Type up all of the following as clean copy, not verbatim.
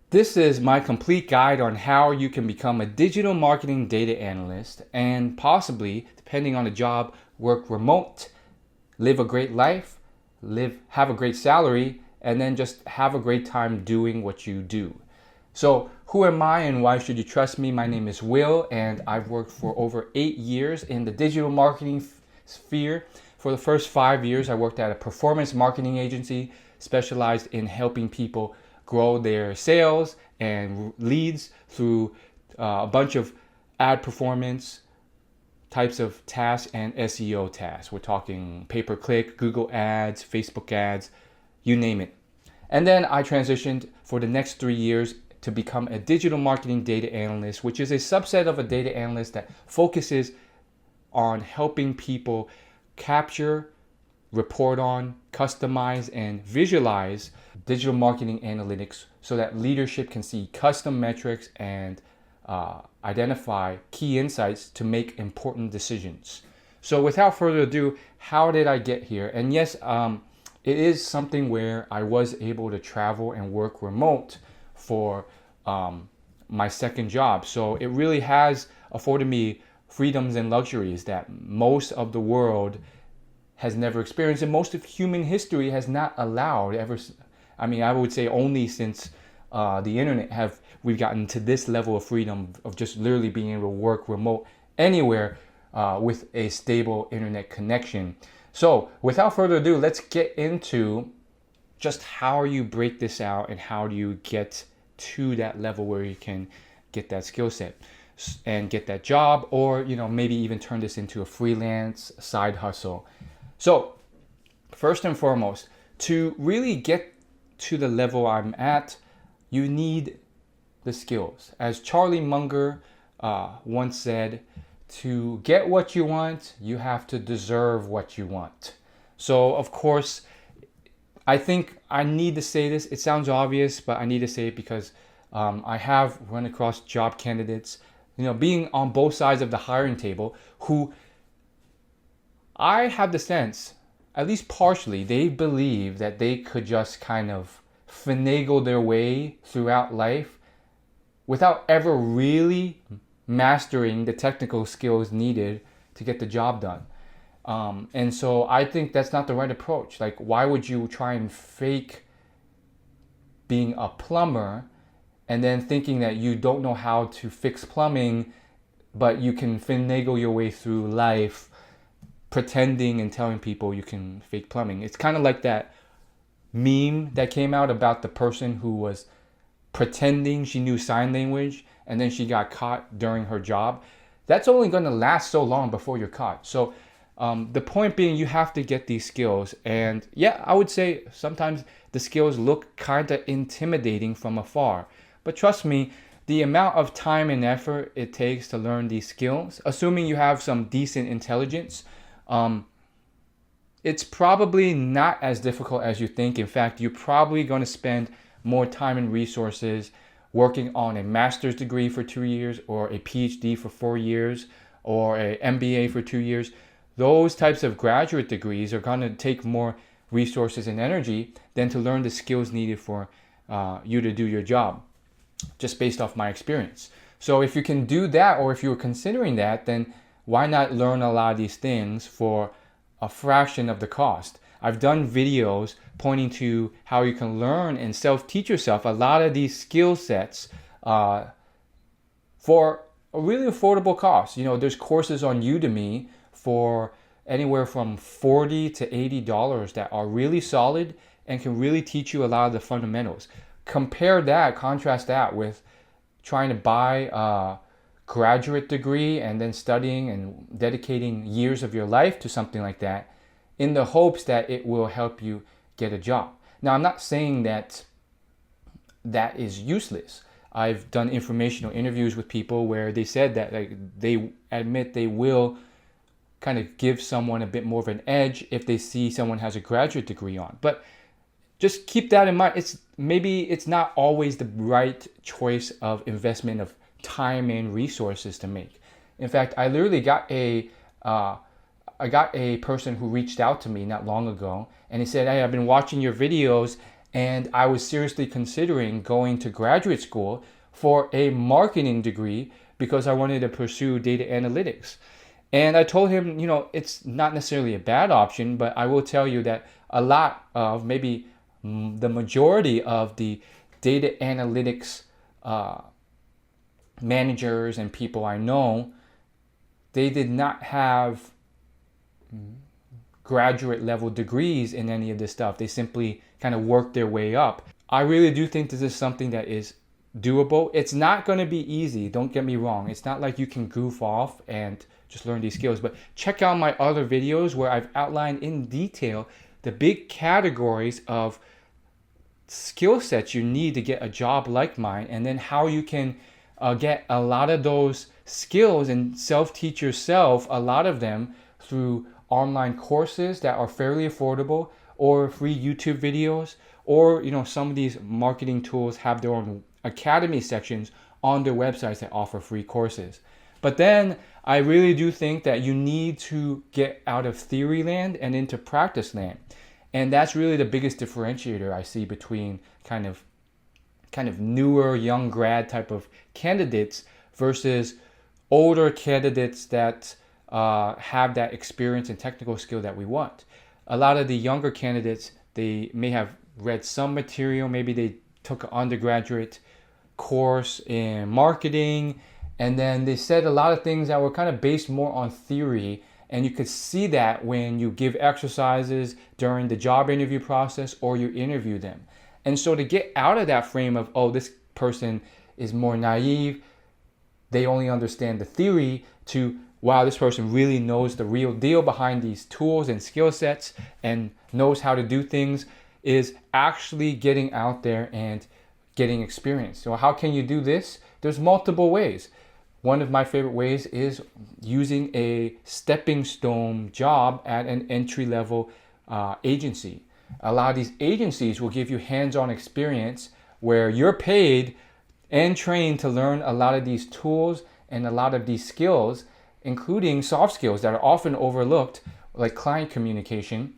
This is my complete guide on how you can become a digital marketing data analyst and possibly, depending on the job, work remote, live a great life, have a great salary, and then just have a great time doing what you do. So, who am I and why should you trust me? My name is Will, and I've worked for over 8 years in the digital marketing sphere. For the first 5 years, I worked at a performance marketing agency specialized in helping people grow their sales and leads through a bunch of ad performance types of tasks and SEO tasks. We're talking pay-per-click, Google ads, Facebook ads, you name it. And then I transitioned for the next 3 years to become a digital marketing data analyst, which is a subset of a data analyst that focuses on helping people capture, report on, customize, and visualize digital marketing analytics so that leadership can see custom metrics and identify key insights to make important decisions. So without further ado, how did I get here? And yes, it is something where I was able to travel and work remote for my second job. So it really has afforded me freedoms and luxuries that most of the world has never experienced, and most of human history has not allowed ever. I would say only since the internet have we've gotten to this level of freedom of just literally being able to work remote anywhere with a stable internet connection. So without further ado, let's get into just how you break this out and how do you get to that level where you can get that skill set and get that job, or maybe even turn this into a freelance side hustle. So first and foremost, to really get to the level I'm at, you need the skills. As Charlie Munger once said, to get what you want, you have to deserve what you want. So of course, I think I need to say this. It sounds obvious, but I need to say it because I have run across job candidates, being on both sides of the hiring table, who I have the sense, at least partially, they believe that they could just kind of finagle their way throughout life without ever really mastering the technical skills needed to get the job done. And so I think that's not the right approach. Like, why would you try and fake being a plumber and then thinking that you don't know how to fix plumbing, but you can finagle your way through life pretending and telling people you can fake plumbing? It's kind of like that meme that came out about the person who was pretending she knew sign language and then she got caught during her job. That's only going to last so long before you're caught. So the point being, you have to get these skills. And yeah, I would say sometimes the skills look kind of intimidating from afar. But trust me, the amount of time and effort it takes to learn these skills, assuming you have some decent intelligence, it's probably not as difficult as you think. In fact, you're probably going to spend more time and resources working on a master's degree for 2 years, or a PhD for 4 years, or a MBA for 2 years. Those types of graduate degrees are going to take more resources and energy than to learn the skills needed for you to do your job, just based off my experience. So if you can do that, or if you're considering that, then why not learn a lot of these things for a fraction of the cost? I've done videos pointing to how you can learn and self-teach yourself a lot of these skill sets for a really affordable cost. There's courses on Udemy for anywhere from $40 to $80 that are really solid and can really teach you a lot of the fundamentals. Contrast that with trying to buy a graduate degree and then studying and dedicating years of your life to something like that in the hopes that it will help you get a job. Now, I'm not saying that that is useless. I've done informational interviews with people where they said that they admit they will kind of give someone a bit more of an edge if they see someone has a graduate degree on. But just keep that in mind. It's not always the right choice of investment of time and resources to make. In fact, I literally got a person who reached out to me not long ago, and he said, "Hey, I've been watching your videos, and I was seriously considering going to graduate school for a marketing degree because I wanted to pursue data analytics. And I told him, it's not necessarily a bad option, but I will tell you that a lot of, maybe the majority of the data analytics managers and people I know, they did not have graduate level degrees in any of this stuff. They simply kind of worked their way up. I really do think this is something that is doable. It's not going to be easy, don't get me wrong. It's not like you can goof off and just learn these skills, but check out my other videos where I've outlined in detail the big categories of skill sets you need to get a job like mine, and then how you can get a lot of those skills and self-teach yourself, a lot of them through online courses that are fairly affordable, or free YouTube videos, or some of these marketing tools have their own academy sections on their websites that offer free courses. But then I really do think that you need to get out of theory land and into practice land. And that's really the biggest differentiator I see between kind of newer young grad type of candidates versus older candidates that have that experience and technical skill that we want. A lot of the younger candidates, they may have read some material, maybe they took an undergraduate course in marketing, and then they said a lot of things that were kind of based more on theory, and you could see that when you give exercises during the job interview process or you interview them. And so to get out of that frame of, oh, this person is more naive, they only understand the theory, to, wow, this person really knows the real deal behind these tools and skill sets and knows how to do things, is actually getting out there and getting experience. So how can you do this? There's multiple ways. One of my favorite ways is using a stepping stone job at an entry-level agency. A lot of these agencies will give you hands-on experience where you're paid and trained to learn a lot of these tools and a lot of these skills, including soft skills that are often overlooked, like client communication,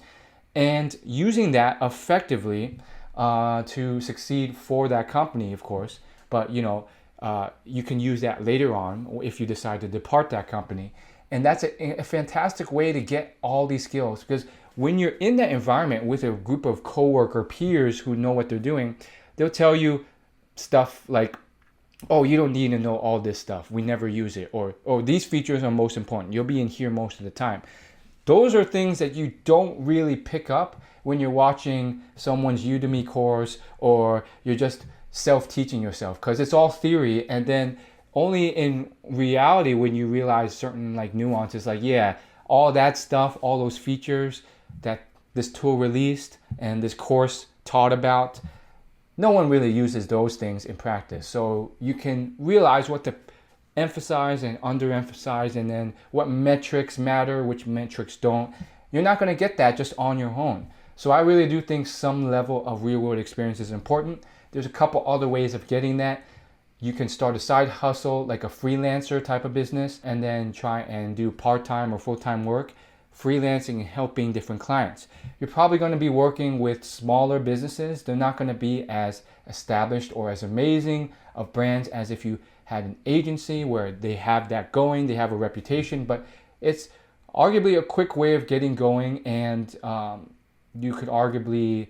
and using that effectively to succeed for that company, of course. But you can use that later on if you decide to depart that company. And that's a fantastic way to get all these skills, because when you're in that environment with a group of coworker peers who know what they're doing, they'll tell you stuff like, oh, you don't need to know all this stuff, we never use it, or oh, these features are most important, you'll be in here most of the time. Those are things that you don't really pick up when you're watching someone's Udemy course, or you're just self-teaching yourself, because it's all theory. And then only in reality, when you realize certain like nuances, like, yeah, all that stuff, all those features that this tool released and this course taught about, no one really uses those things in practice. So you can realize what to emphasize and underemphasize, and then what metrics matter, which metrics don't. You're not going to get that just on your own. So I really do think some level of real-world experience is important. There's a couple other ways of getting that. You can start a side hustle, like a freelancer type of business, and then try and do part-time or full-time work, freelancing and helping different clients. You're probably going to be working with smaller businesses. They're not going to be as established or as amazing of brands as if you had an agency where they have that going, they have a reputation, but it's arguably a quick way of getting going, and you could arguably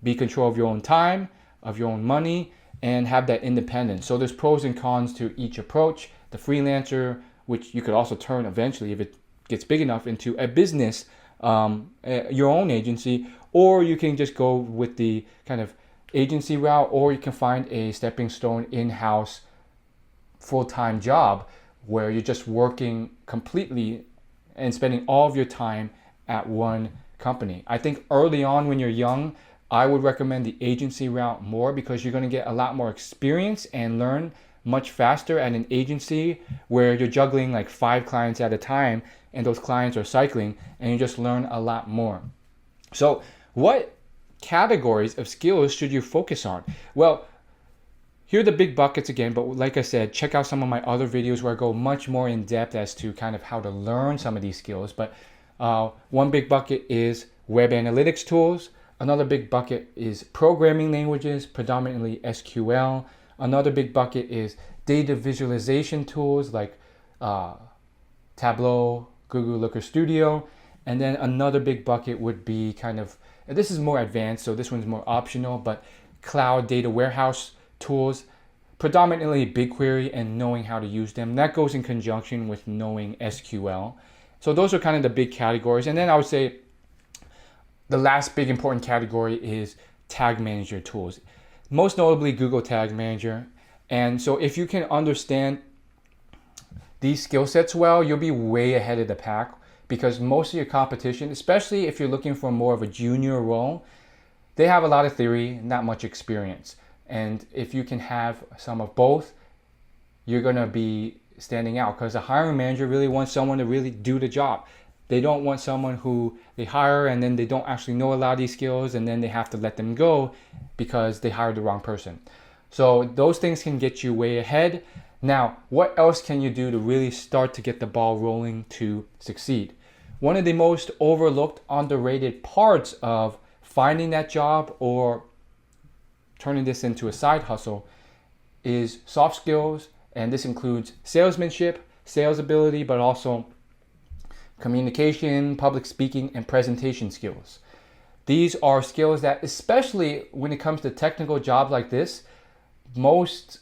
be in control of your own time, of your own money, and have that independence. So there's pros and cons to each approach. The freelancer, which you could also turn eventually, if it gets big enough, into a business, your own agency, or you can just go with the kind of agency route, or you can find a stepping stone in-house full-time job where you're just working completely and spending all of your time at one company. I think early on when you're young, I would recommend the agency route more, because you're going to get a lot more experience and learn much faster at an agency where you're juggling like 5 clients at a time, and those clients are cycling, and you just learn a lot more. So what categories of skills should you focus on? Well, here are the big buckets again, but like I said, check out some of my other videos where I go much more in depth as to kind of how to learn some of these skills. But one big bucket is web analytics tools. Another big bucket is programming languages, predominantly SQL. Another big bucket is data visualization tools like Tableau, Google Looker Studio. And then another big bucket would be this is more advanced, so this one's more optional, but cloud data warehouse tools, predominantly BigQuery and knowing how to use them. That goes in conjunction with knowing SQL. So those are kind of the big categories. And then I would say the last big important category is tag manager tools, most notably Google Tag Manager. And so if you can understand these skill sets well, you'll be way ahead of the pack, because most of your competition, especially if you're looking for more of a junior role, they have a lot of theory, not much experience. And if you can have some of both, you're going to be standing out, because a hiring manager really wants someone to really do the job. They don't want someone who they hire and then they don't actually know a lot of these skills and then they have to let them go because they hired the wrong person. So those things can get you way ahead. Now, what else can you do to really start to get the ball rolling to succeed? One of the most overlooked, underrated parts of finding that job or turning this into a side hustle is soft skills, and this includes salesmanship, sales ability, but also communication, public speaking, and presentation skills. These are skills that, especially when it comes to technical jobs like this, most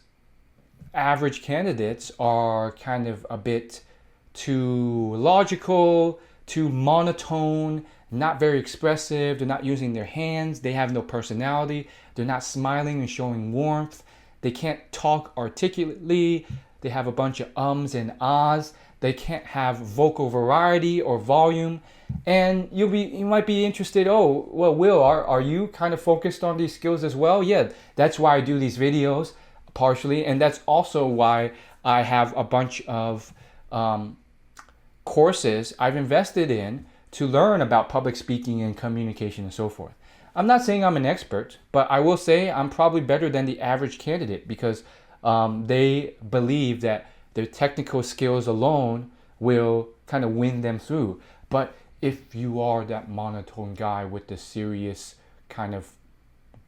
average candidates are kind of a bit too logical, too monotone, not very expressive. They're not using their hands. They have no personality. They're not smiling and showing warmth. They can't talk articulately. They have a bunch of ums and ahs. They can't have vocal variety or volume. And you might be interested, oh, well, Will, are you kind of focused on these skills as well? Yeah, that's why I do these videos, partially. And that's also why I have a bunch of courses I've invested in to learn about public speaking and communication and so forth. I'm not saying I'm an expert, but I will say I'm probably better than the average candidate, because they believe that their technical skills alone will kind of win them through. But if you are that monotone guy with the serious kind of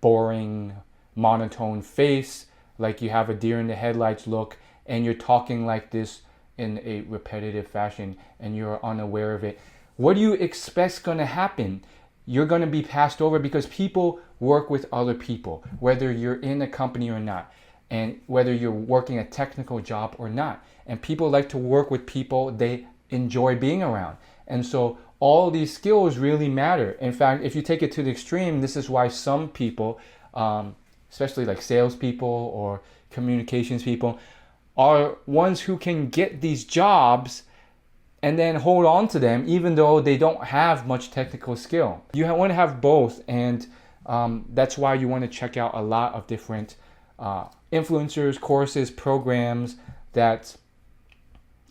boring monotone face, like you have a deer in the headlights look, and you're talking like this in a repetitive fashion and you're unaware of it, what do you expect's going to happen? You're going to be passed over, because people work with other people, whether you're in a company or not, and whether you're working a technical job or not. And people like to work with people they enjoy being around. And so all these skills really matter. In fact, if you take it to the extreme, this is why some people, especially like salespeople or communications people, are ones who can get these jobs and then hold on to them even though they don't have much technical skill. You want to have both, and that's why you want to check out a lot of different influencers, courses, programs that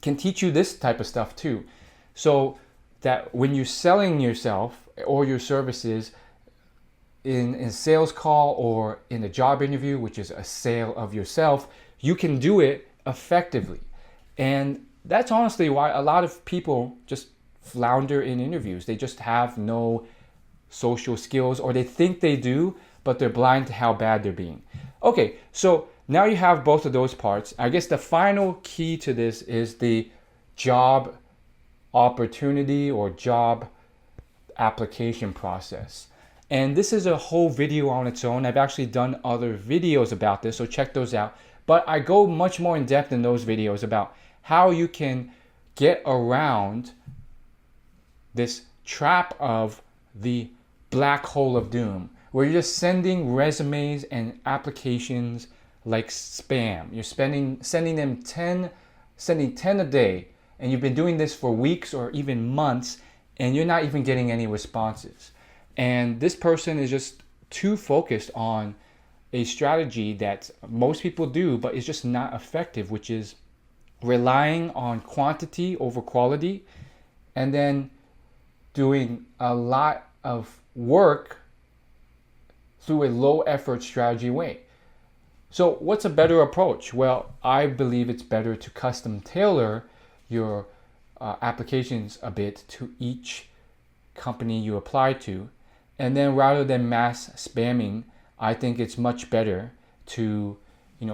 can teach you this type of stuff too. So that when you're selling yourself or your services in a sales call or in a job interview, which is a sale of yourself, you can do it effectively. And that's honestly why a lot of people just flounder in interviews. They just have no social skills, or they think they do, but they're blind to how bad they're being. Okay, so now you have both of those parts. I guess the final key to this is the job opportunity or job application process. And this is a whole video on its own. I've actually done other videos about this, so check those out. But I go much more in depth in those videos about how you can get around this trap of the black hole of doom, where you're just sending resumes and applications like spam. You're sending 10 a day, and you've been doing this for weeks or even months, and you're not even getting any responses. And this person is just too focused on a strategy that most people do, but is just not effective, which is relying on quantity over quality, and then doing a lot of work through a low effort strategy way. So what's a better approach? Well, I believe it's better to custom tailor your applications a bit to each company you apply to, And then rather than mass spamming, I think it's much better to,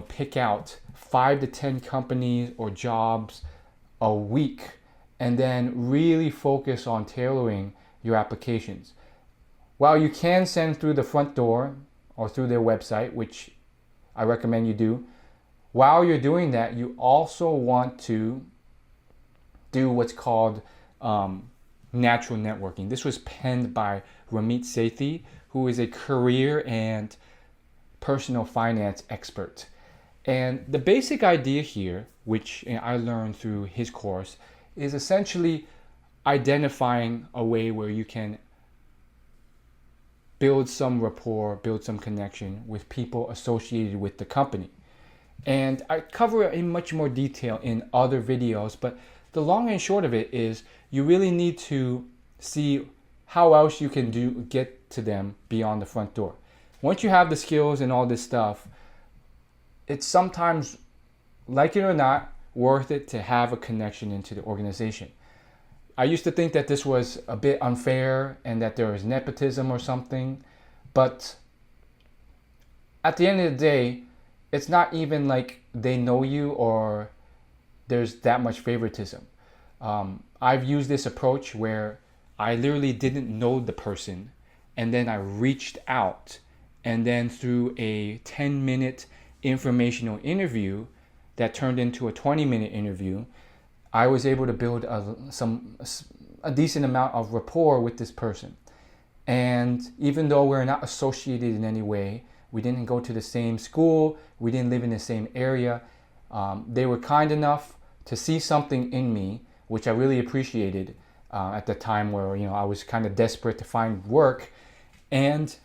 pick out 5 to 10 companies or jobs a week and then really focus on tailoring your applications. While you can send through the front door or through their website, which I recommend you do, while you're doing that, you also want to do what's called natural networking. This was penned by Ramit Sethi, who is a career and personal finance expert. And the basic idea here, which I learned through his course, is essentially identifying a way where you can build some rapport, build some connection with people associated with the company. And I cover it in much more detail in other videos, but the long and short of it is you really need to see how else you can get to them beyond the front door. Once you have the skills and all this stuff, it's sometimes, like it or not, worth it to have a connection into the organization. I used to think that this was a bit unfair and that there was nepotism or something, but at the end of the day, it's not even like they know you or there's that much favoritism. I've used this approach where I literally didn't know the person and then I reached out, and then through a 10-minute informational interview that turned into a 20-minute interview, I was able to build a decent amount of rapport with this person. And even though we're not associated in any way, we didn't go to the same school, we didn't live in the same area, they were kind enough to see something in me, which I really appreciated at the time where I was kind of desperate to find work. And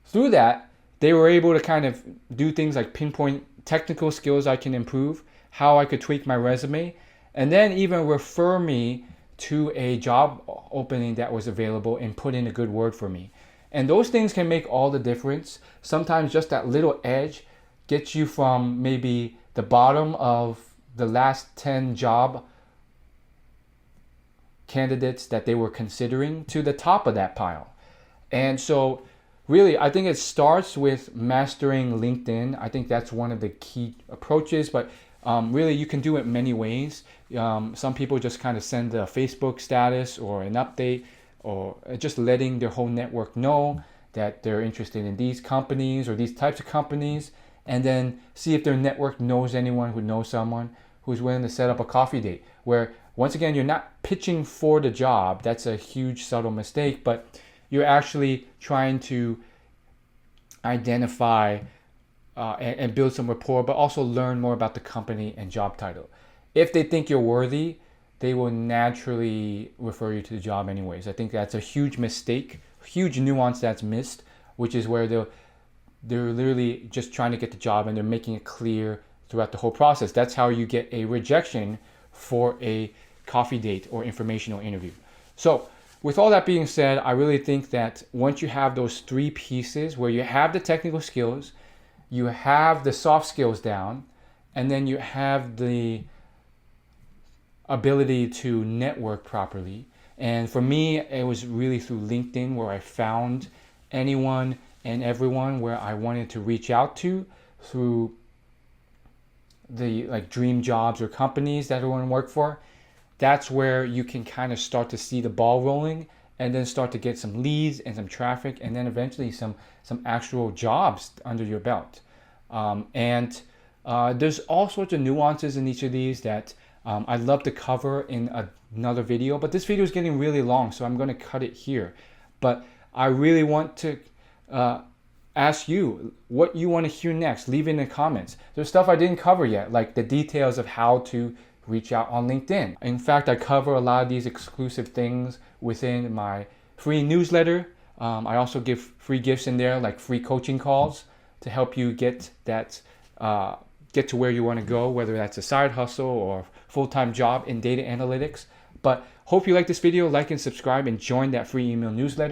through that, they were able to kind of do things like pinpoint technical skills I can improve, how I could tweak my resume, and then even refer me to a job opening that was available and put in a good word for me. And those things can make all the difference. Sometimes just that little edge gets you from maybe the bottom of the last 10 job candidates that they were considering to the top of that pile. And so really, I think it starts with mastering LinkedIn. I think that's one of the key approaches, but really you can do it many ways. Some people just kind of send a Facebook status or an update, or just letting their whole network know that they're interested in these companies or these types of companies, and then see if their network knows anyone who knows someone who's willing to set up a coffee date, where once again, you're not pitching for the job. That's a huge subtle mistake, but you're actually trying to identify and build some rapport, but also learn more about the company and job title. If they think you're worthy, they will naturally refer you to the job anyways. I think that's a huge mistake, huge nuance that's missed, which is where they're literally just trying to get the job and they're making it clear throughout the whole process. That's how you get a rejection for a coffee date or informational interview. So with all that being said, I really think that once you have those 3 pieces where you have the technical skills, you have the soft skills down, and then you have the ability to network properly. And for me, it was really through LinkedIn where I found anyone and everyone where I wanted to reach out to through the dream jobs or companies that I want to work for. That's where you can kind of start to see the ball rolling and then start to get some leads and some traffic and then eventually some actual jobs under your belt. There's all sorts of nuances in each of these that I'd love to cover in another video, but this video is getting really long, so I'm going to cut it here. But I really want to ask you what you want to hear next. Leave it in the comments. There's stuff I didn't cover yet, like the details of how to reach out on LinkedIn. In fact, I cover a lot of these exclusive things within my free newsletter. I also give free gifts in there, like free coaching calls to help you get to where you want to go, whether that's a side hustle or full-time job in data analytics. But hope you like this video, like and subscribe, and join that free email newsletter.